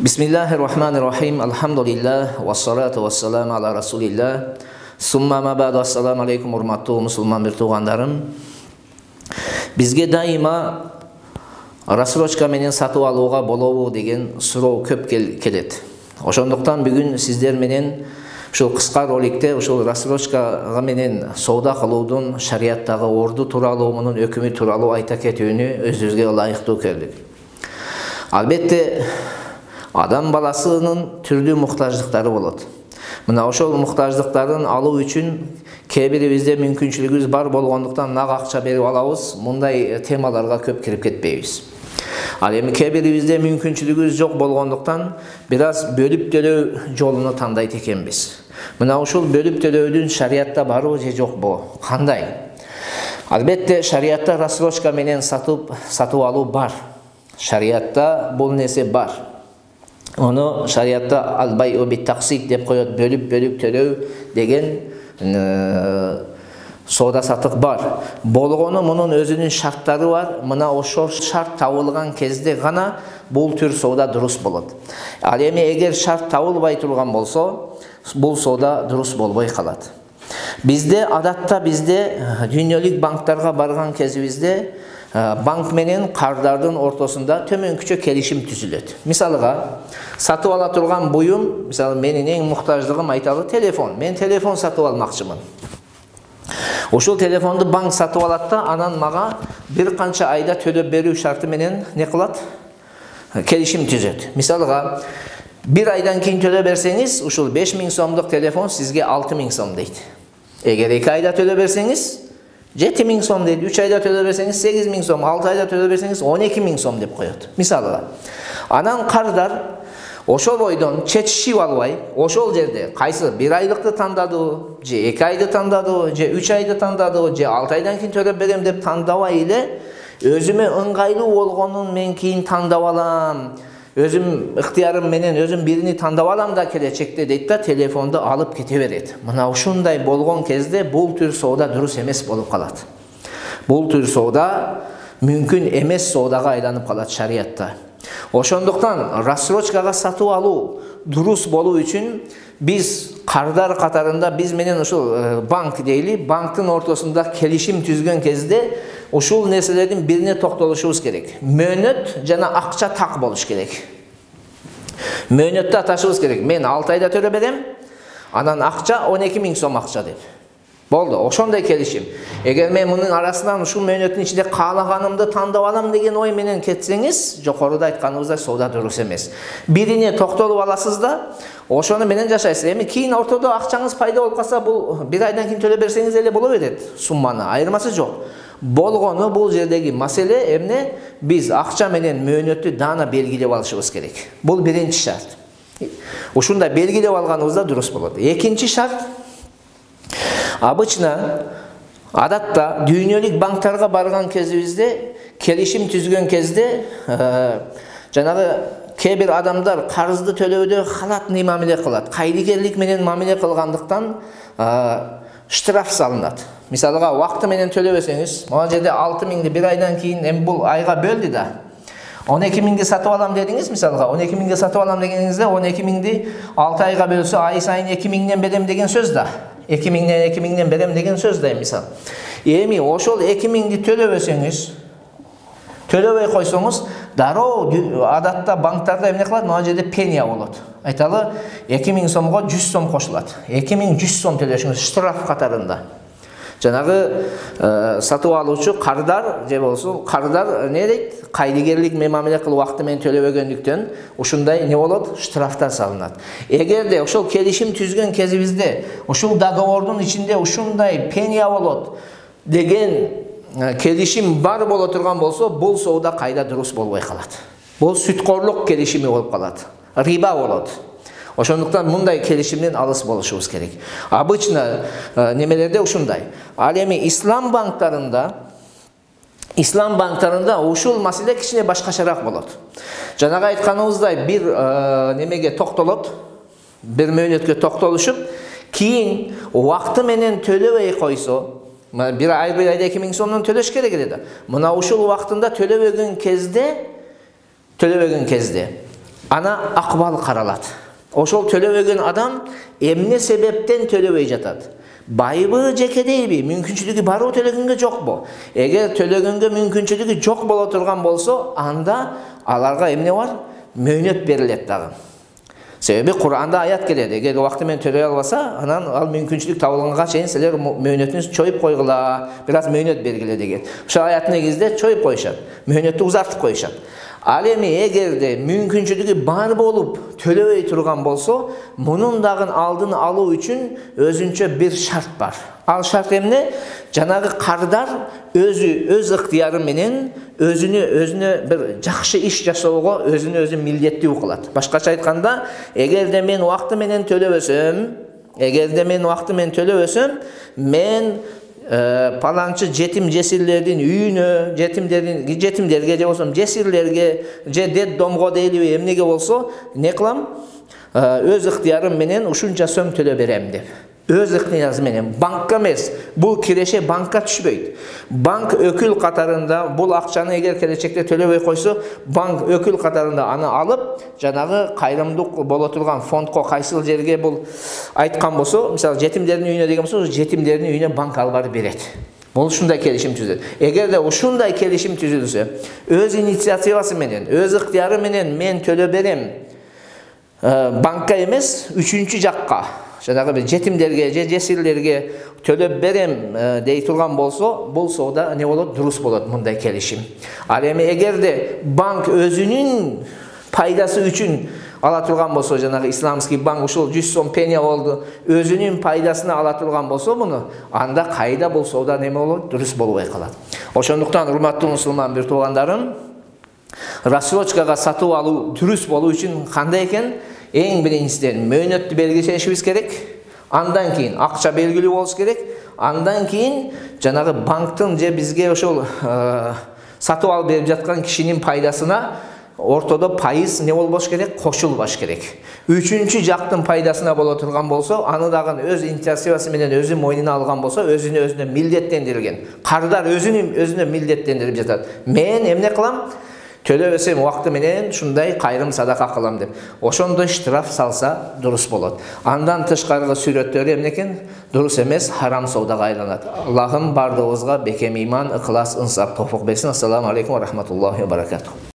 Bismillahirrahmanirrahim. Alhamdulillah. Wassalatu wassalamu ala rasulillah. Summa ma ba'du. Assalamu alaikum hurmatlı musulman bir tuğanlarım. Bizge daima rassrochka менен сатып алууга болобу деген суроо көп келет. Ошондуктан бүгүн сиздер менен ушул кыска роликте ушул рассрочкага менен соода кылуудун шарияттагы орду тууралуу, мунун өкүмү тууралуу айта кетүүнү өзүбүзгө ылайыктуу көрдүк. Албетте адам баласынын түрдүү муктаждыктары болот. Мына ошол муктаждыктарын алуу үчүн кээ бирибизде мүмкүнчүлүгүбүз бар болгондуктан нак акча берип алабыз. Мындай темаларга көп кирип кетпейбиз. Ал эми кээ бирибизде мүмкүнчүлүгүбүз жок болгондуктан бир аз бөлүп төлөө жолуну тандайт экенбиз. Мына ушул бөлүп төлөөдүн шариятта барбы же жокпу? Кандай? Албетте шариятта рассрочка менен сатып алуу бар. Шариятта бул нерсе бар. Onu şariatta al-bay'u bit-taqsid деп коет, бөлүп төлөө деген соода сатык бар. Болгону мунун өзүнүн шарттары бар. Мына ошол шарт табылган кезде гана бул түр соода дурус болот. Ал эми эгер шарт табылбай турган болсо, бул соода дурус болбой калат. Адатта бизде дүйнөлүк банктарга барган кезибизде банк менен кардардын ортосунда төмөнкүчө келишим түзүлөт. Мисалга, сатып ала турган буюм, мисалы менин эң муктаждыгым айталы телефон. Мен телефон сатып алмакчымын. Ошол телефонду банк сатып алат да, анан мага бир канча айда төлөп берүү шарты менен не кылат? Келишим түзөт. Мисалга, бир айдан кийин төлөп берсеңиз, ушул 5000 сомдук телефон сизге 6000 сом дейт. Эгер 2 айда төлөп берсеңиз 7000 сом дейт, 3 айда төлөп берсеңиз 8000 сом, 6 айда төлөп берсеңиз 12000 сом деп коет. Мисалга. Анан кардар ошол бойдон чечишип албай, ошол жерде кайсы 1 айлыкты тандадыбы, же 2 айды тандадыбы, же 3 айды тандадыбы, же 6 айдан кийин төлөп берем деп тандабай эле, өзүмө ыңгайлуу болгонун мен кийин тандап алам. Өзүм ыктыярым менен өзүм бирини тандап алам да келечекте дейт да, телефонду алып кете берет. Мына ушундай болгон кезде бул түр соода дурус эмес болуп калат. Бул түр соода мүмкүн эмес соодага айланып калат шариятта. Ошондуктан рассрочкага сатып алуу дурус болуу үчүн биз кардар катарында биз менен ушул банк дейли, банктын ортосунда келишим түзгөн кезде ушул нерселердин бирине токтолушубуз керек. Мөөнөт жана акча так болуш керек. Мөөнөттү аташыбыз керек. Мен 6 айда төлөп берем, анан акча 12000 сом акча деп. Болду, ошондой келишим. Эгер мен мунун арасынан ушул мөөнөттүн ичинде каалаганымды тандап алам деген ой менен кетсеңиз, жокоруда айтканыбыздай соода дурус эмес. Бирине токтолуп аласыз да, ошону менен жашайсыз. Эми кийин ортодо акчаңыз пайда болуп калса, бул 1 айдан кийин төлөп берсеңиз эле боло берет сумманы, айырмасы жок. Болгону бул жердеги маселе эмне? Биз акча менен мөөнөттү даана белгилеп алышыбыз керек. Бул биринчи шарт. Ушундай белгилеп алганыбызда дурус болот. Экинчи шарт, обычно адатта дүйнөлүк банктарга барган кезибизде, келишим түзгөн кезде жанагы кээ бир адамдар карызды төлөөдө халатный мамиле кылат. Кайрыгерлик менен мамиле кылгандыктан штраф салынат. Мисалга, вакыты менен төлөбөсөңүз, могу жерде 6000ди 1 айдан кийин эми бул айга бөлдү да. 12000ди сатып алам дедиңиз, мисалга, 12000ди сатып алам дегениңизде 12000ди 6 айга бөлсө ай сайын 2000ден берем деген сөз да. 2000ден берем деген сөз да мисал. Эми ошол 2000ди төлөбөсөңүз, төлөбөй койсоңуз, дароо адатта банктарда эмне кылат? Могу жерде пения болот. Айталы 2000 сомго 100 сом кошулат. 2100 сом төлөшүңүз штраф катарында. Жанагы сатып алуучу кардар же болсо кардар не дейт? Кайрыгерлик мамиле кылып вакыты менен төлөбөгөндүктөн ушундай не болот? Штрафтар салынат. Эгерде ошол келишим түзгөн кезибизде ушул договордун ичинде ушундай пения болот деген келишим бар боло турган болсо, бул соода кайда дурус болбой калат. Бул сүткорлук келишими болуп калат. Риба болот. Ошондуктан мындай келишимден алыс болушубуз керек. Обычно немелерде ушундай. Ал эми ислам банктарында ушул маселе кичине башкачараак болот. Жанагы айтканыбыздай бир немеге токтолот, бир мөөнөткө токтолушуп, кийин вакыты менен төлөбөй койсо, бир айда 2000 сомдон төлөш керек эле да. Мына ушул убактында төлөбөгөн кезде ана акыбалы каралат. Ошол төлөбөгөн адам эмне себептен төлөбөй жатат? Байбы жекедейби, мүмкүнчүлүгү барбы төлөгөнгө жокпу? Эгер төлөгөнгө мүмкүнчүлүгү жок боло турган болсо, анда аларга эмне бар? Мөөнөт берилет дагы. Себеби Кур'анда аят келет. Эгер убакыты менен төлөй албаса, анан ал мүмкүнчүлүк табылганга чейин силер мөөнөтүңүздү чоюп койгула, бир аз мөөнөт бергиле деген. Ошол аят негизинде чоюп коюшат. Мөөнөттү узартып коюшат. Ал эми эгерде мүмкүнчүлүгү бар болуп төлөбөй турган болсо, мунун дагы алдын алуу үчүн өзүнчө бир шарт бар. Ал шарт эмне? Жанагы кардар өз ыктыяры менен өзүнө бир жакшы иш жасоого өзүн милдеттүү кылат. Башкача айтканда, эгерде мен убакыты менен төлөбөсөм, мен паланчы жетим жесирлердин үйүнө, жетимдерге же болсо жесирлерге, же детдомго дейлиби эмнеге болсо, не кылам? Өз ыктыярым менен ушунча сом төлөп берем деп. Өз ыктыяры менен, банкка эмес. Бул киреше банкка түшпөйт. Банк өкүл катарында бул акчаны эгер келечекте төлөбөй койсо, банк өкүл катарында аны алып, жанагы кайрымдуулук боло турган фондко кайсыл жерге бул айткан болсо, мисалы жетимдердин үйүнө деген болсо, жетимдердин үйүнө банк алып барып берет. Бул ушундай келишим түзөт. Эгерде ушундай келишим түзүлсө, өз инициативасы менен, өз ыктыяры менен мен төлөп берем, банкка эмес, үчүнчү жакка, жанагы бир жетимдерге же жесирлерге төлөп берем дей турган болсо, бул соода не болот? Дурус болот мындай келишим. Ал эми эгерде банк өзүнүн пайдасы үчүн ала турган болсо, жанагы исламский банк ушул 100 сом пеня болду, өзүнүн пайдасына ала турган болсо муну, анда кайда бул соода неме болот? Дурус болбой калат. Ошондуктан урматтуу мусулман бир туугандарым, рассрочкага сатып алуу дурус болуу үчүн кандай экен? Эң биринчиден мөөнөттү белгилешибиз керек, андан кийин акча белгилүү болуш керек, андан кийин жанагы банктын же бизге ошол сатып алып берип жаткан кишинин пайдасына ортодо пайыз не болбош керек? Кошулбаш керек. Үчүнчү жактын пайдасына боло турган болсо, аны дагы өз инициативасы менен өзү мойнуна алган болсо, өзүнө милдеттендирилген. Кардар өзүнө милдеттендирип жатат. Мен эмне кылам? Төлөбөсөм убакыты менен шундай кайрым садака кылам деп. Ошондой штраф салса дурус болот. Андан тышкаркы сүрөттөрү эмне экен? Дурус эмес, харам соодага айланат. Аллахым бардыгыбызга бекем иман, ыхлас, инсап, тофук берсин. Ассаламу алейкум ва рахматуллахи ва баракатух.